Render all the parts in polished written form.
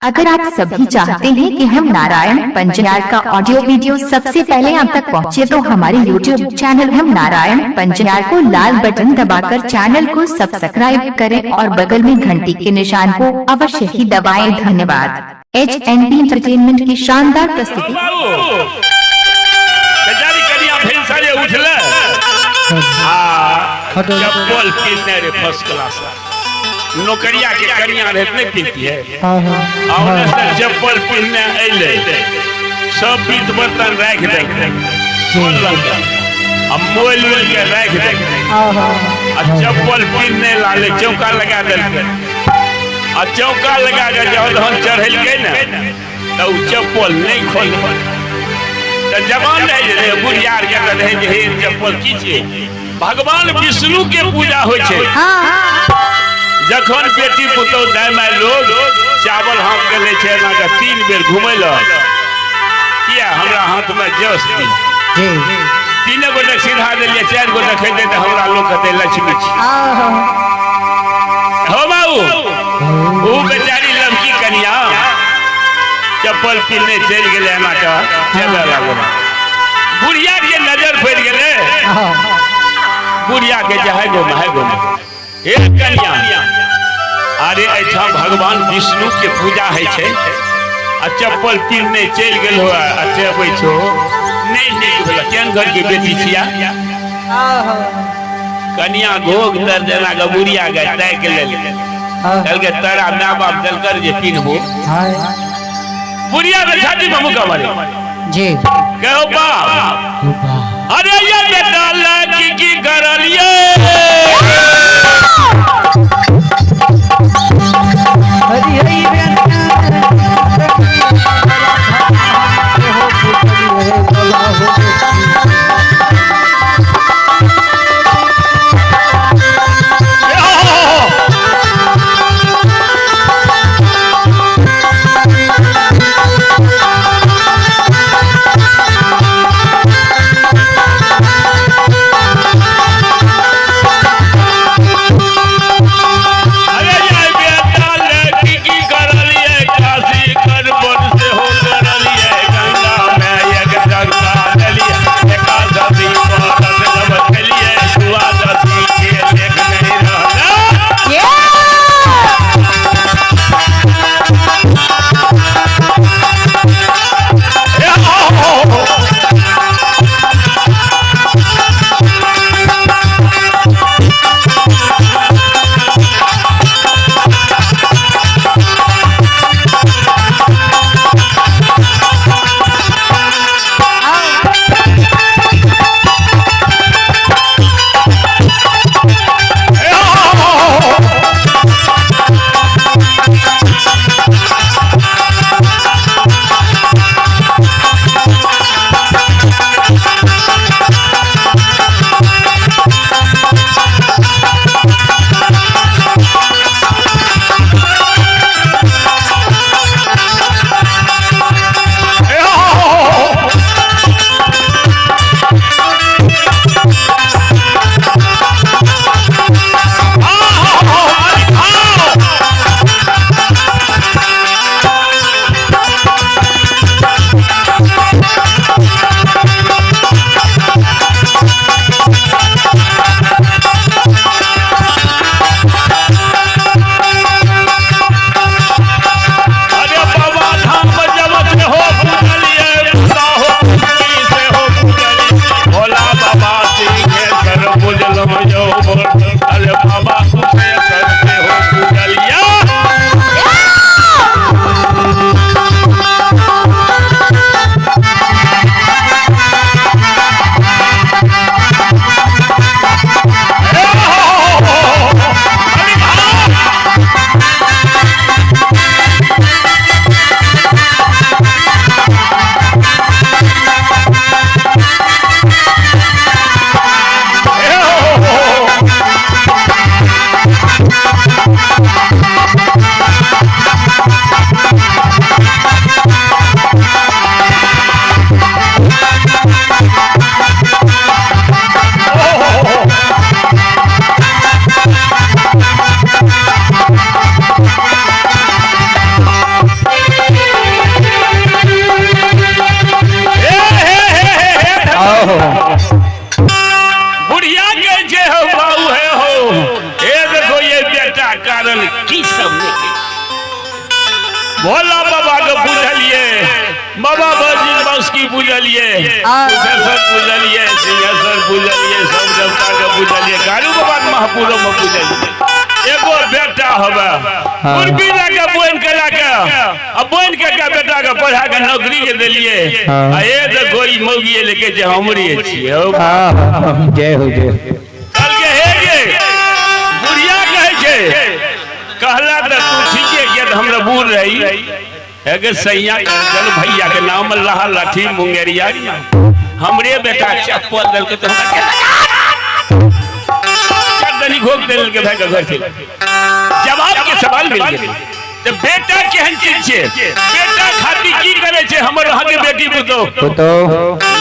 अगर आप सभी चाहते हैं कि हम नारायण पंजयार का ऑडियो वीडियो सबसे पहले आप तक पहुंचे, तो हमारे YouTube चैनल हम नारायण पंजयार को लाल बटन दबाकर चैनल को सब्सक्राइब करें और बगल में घंटी के निशान को अवश्य ही दबाएं। धन्यवाद। HNB एंटरटेनमेंट की शानदार प्रस्तुति। नौकरिया के कन्या रहत नहीं पीती है और चप्पल पहनने अइले सब पीत बर्तन रख दे अब मोल मोल के रख दे और चप्पल पहनने लाले चौका लगा दे और चौका लगा के जब हम चढ़ल गए ना तो चप्पल नहीं खोल तो जवान रहे बुढ़ियार के रहे जे चप्पल कीजिए। भगवान विष्णु के पूजा होय छे। जखन बेटी पुतौ दाय माय लोग चावल हाथ के ले छे ना के 3 बेर घुमैल किया हमरा हाथ में जस दी जी 3 गोटे सीधा देलिए 4 गोटे खेते त हमरा लोग कहते लक्ष्मी छी हो बाबू वो बेचारी लड़की कन्या चप्पल पहनने चल गेले ना का चला लागो बुढ़िया के नजर पड़ गेले बुढ़िया के जहाय गो महै गो ए कन्या अरे ऐसा भगवान विष्णु के पूजा है छे आ चप्पल पहनने चल गेल हो अच्छे बैठो नहीं नहीं बोला केन घर की बेटी छिया कन्या घोग दर देना के बुढ़िया गए तय के ले चल के तारा मां बाप दल कर जे पिनबो बुढ़िया के छाती में मुका मारे जी कहो बाप अरे ये बेटा लड़की की करलिए हरी हरी भोला बाबा के पूजलिए, बाबा बजी बस की पूजलिए, सिंहेश्वर पूजलिए, सिंहेश्वर पूजलिए, सब देवता के पूजलिए, कारू बाबा महापुरो में पूजलिए। एगो बेटा हवे उर्मिला के बोन करा के अब बोन के बेटा के पढ़ा के नौकरी के देलिए आ ए तो कोई मौगिए लेके जे हमरी छिए। जय हो जय। कल के हे गे बुढ़िया कहे छे कहला त तू ठीके के हमरा बूढ़ रही है के सैया चल भैया के नाम अल्लाह लाठी मुंगेरिया हमरे बेटा चप्पल दल के तो दनी घोक देल के भाग घर से जवाब के सवाल मिल गए। तो बेटा केहन चीज छे, बेटा खाती की करे छे हमर वहां के बेटी पुतो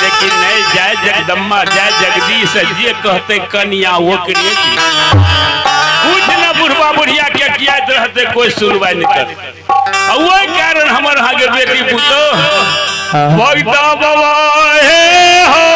लेकिन नहीं जाय जगदम्बा जाय जगदीश जे कहते कन्या वो करिए कुछ न बुढ़वा बुढ़िया के कियात रहते कोई सुनवाई नहीं करे। ओई कारण हमर वहां के बेटी पुतो भगता बाबा हे हो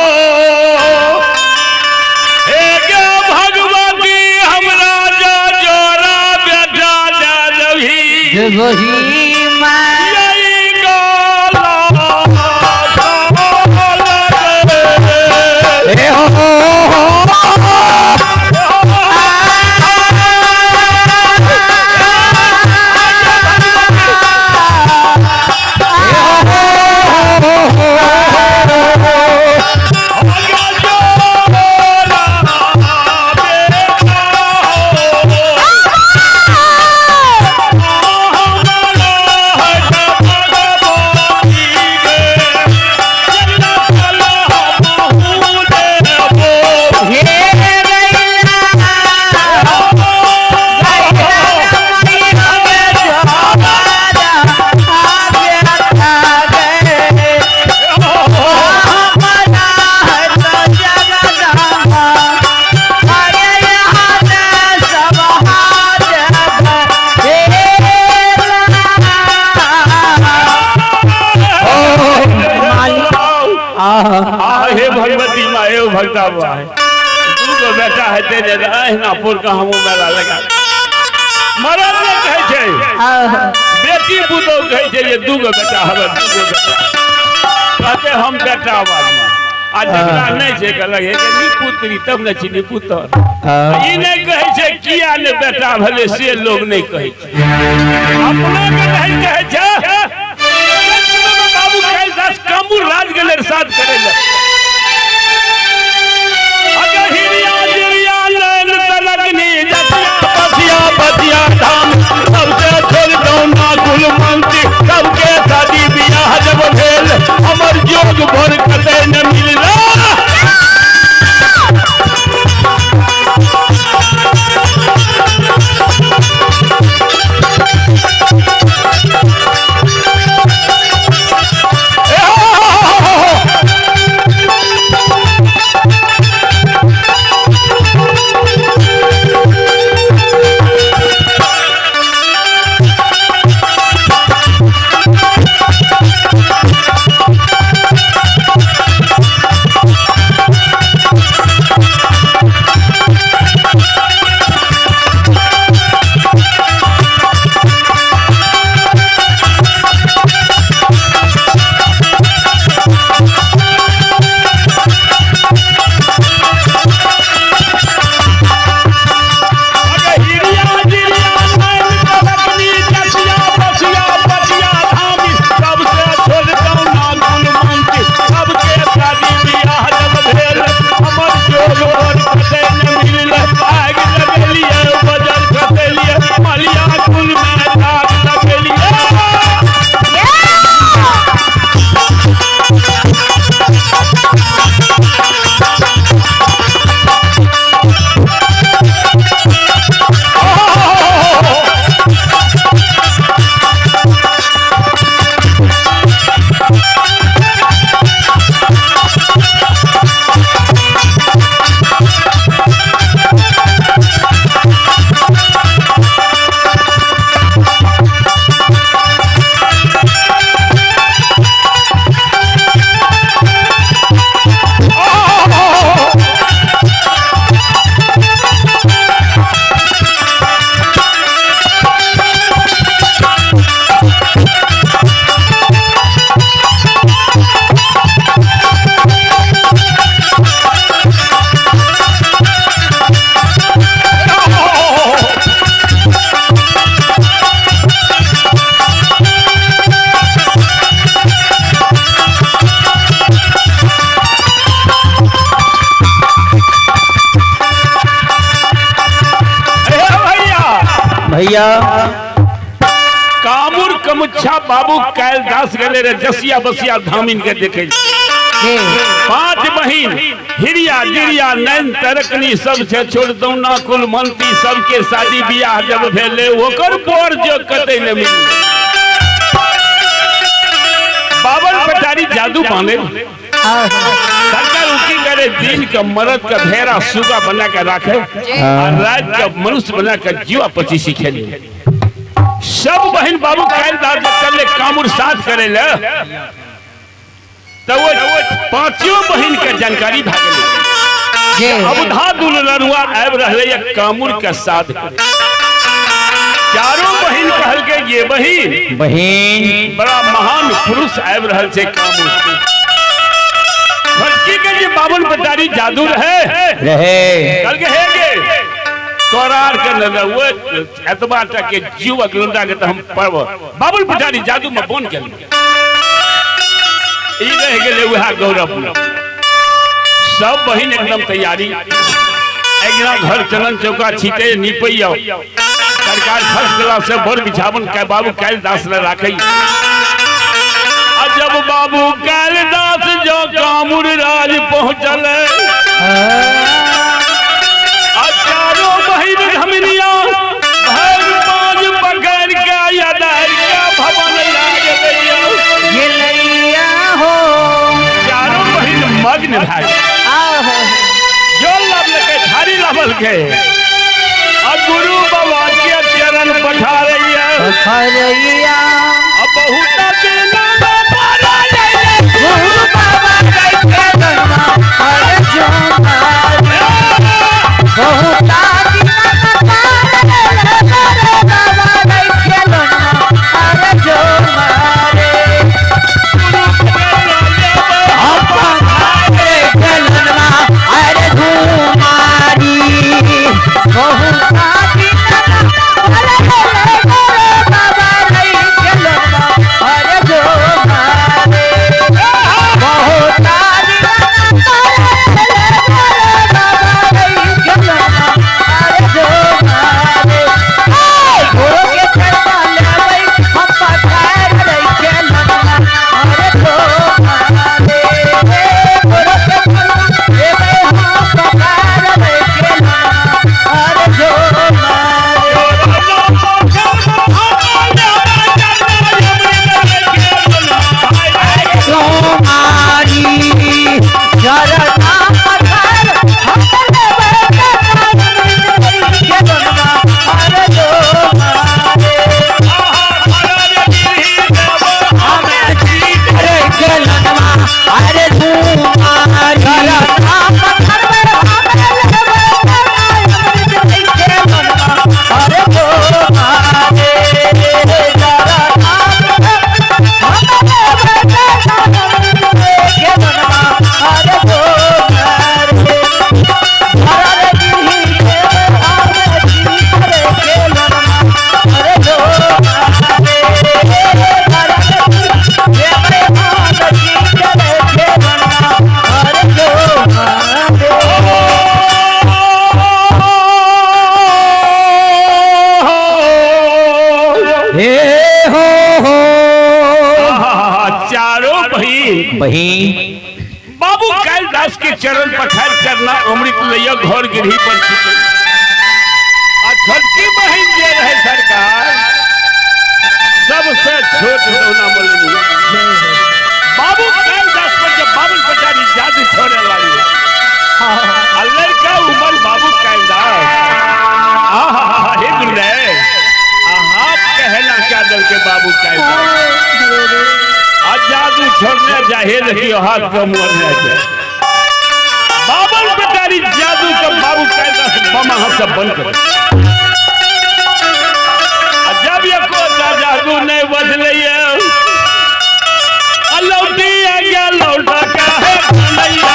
वही भगवती माए भगता हुआ है तू को बेटा है तेरे नापुर का हम मेला लगा मरद ने कहे छे बेटी पुतो कहे छे ये दू गो बेटा हवे दू गो बेटा कहते हम बेटा वाली आज जकरा नहीं छे कहलक हे नी पुत्री तब न छी नी पुत्र ई नहीं कहे छे किया ने बेटा भले से लोग नहीं कहे छे अपने के नहीं कहे छे बाबू कैलाश कामूर राज के साथ करेला बतिया धाम सबसे छोड़ दो ना कुल मंत्री सबके शादी बियाह जब भेल हमर जोग भर कते न मिलला भैया कामुर कमुच्छा बाबू कैलदास गले रे जसिया बसिया धामिन के देखे 5 बहिन हिरिया गिरिया नैन तरकनी सब से छोड़ दऊ ना कुल मंत्री सबके शादी बियाह जब भेले ओकर बोर जो कते न मिल बाबन पटारी जादू पाने सरकार उकी करे दिन का मर्द का भेड़ा सुगा बना कर रखे और रात का मनुष्य बना कर जीवा पचीसी खेली सब बहन बाबू कैलदास कर ले कामुर साथ करे ले तो वो 5 बहन के जानकारी भागले अब धा दुलरुआ आब रहले या कामुर के साथ चारों बहन कहल के ये बहन बड़ा महान पुरुष आब रहल छे कामुर फटकी के जे बाबन पटारी जादू रहे कल के हे गे तोरार के न वो एतबा तक के जीव अगलंदा के हम परव बाबन पटारी जादू में बोन के ई रह गेले वहा गौरव सब बहिन एकदम तैयारी एकरा घर चलन चौका छीटे निपैया सरकार फर्स्ट क्लास से भर बिछावन के बाबू कैलदास ने राखई जब बाबू कैलदास जो कामुर राज पहुंचल चारों बहिन धमनिया भर पांच पकड़ के यादर का भवन लाग गया हो चारों बहिन मग्न भाई जो लब लगे थारी लबल के और गुरु बाबा के चरण पठा रही है अब बहुत बाबू कैलदास के चरण पखार करना अमृत लैया घर गिरही पर छिपे और छोटकी बहन जे रहे सरकार सबसे छोट होना बोलनी बाबू कैलदास पर जब बाबू पटारी जादू छोड़े लगी अल्लाह का उमर बाबू कैलदास हे गुंडे आप कहना क्या दल के बाबू कैलदास जादू छोड़ने जाहे देखियो हाथ कम हो जाए बाबन पटारी जादू का बाबू कैलदास बमा हाथ सब बंद कर जब ये को जादू नहीं बदले लौटी आ गया लौटा का है कन्हैया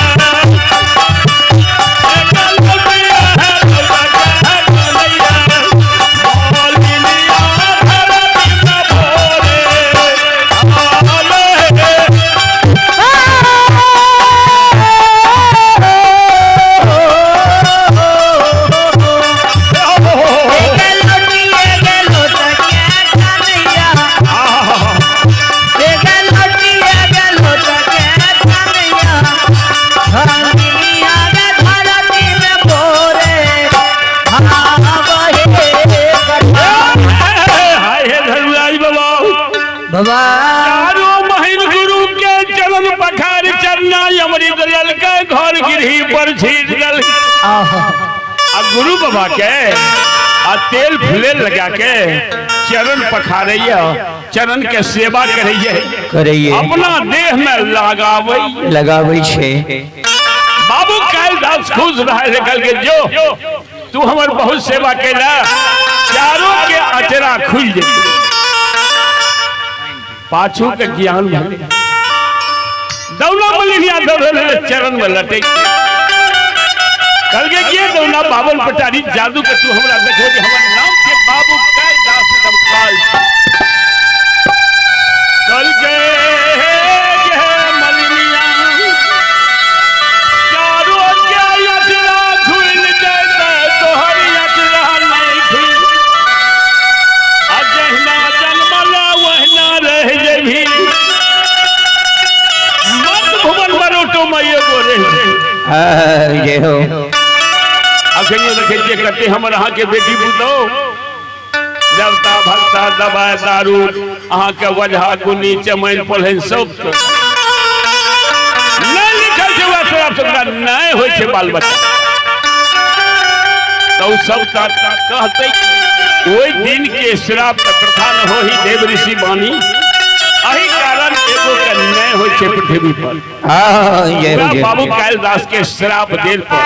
चारों महीन गुरु के चरण पखार चरना अमृत लल के घर गिरही पर छीट दल आ गुरु बाबा के आ तेल फुले लगा के चरण पखारैया चरण के सेवा करैया अपना देह में लगावे छे। बाबू कालिदास खुश रहे कल के जो तू हमर बहुत सेवा कैला चारों के अचरा खुल जे पाछू के ज्ञान दौना मलिनिया चरण में लटे कल के दौना बाबन पटारी जादू के तू हमरा देखो कि हमर नाम के बाबू कालिदास नमस्कार कल के मलिनिया चारों के अचरा खुल जाए तोहर अचरा नहीं खुल अजहना जन्मला वहना रह जेभी मत भुवन बरोटो में एगो रह जय हो। अखनी देखे करते हमर अहाँ के बेटी पुतो जबता भक्ता दबाए दारू अहाँ के वजह गुनी चमैन पढ़न सब नहीं लिखल छै वह सब नहीं होय छै बाल बच्चा तो सब कहते ओई दिन के श्राप प्रथा न होही देव ऋषि वाणी अही कारण एगो के नहीं होय छै पृथ्वी पर। जय हो। बाबू कालिदास के श्राप देल पर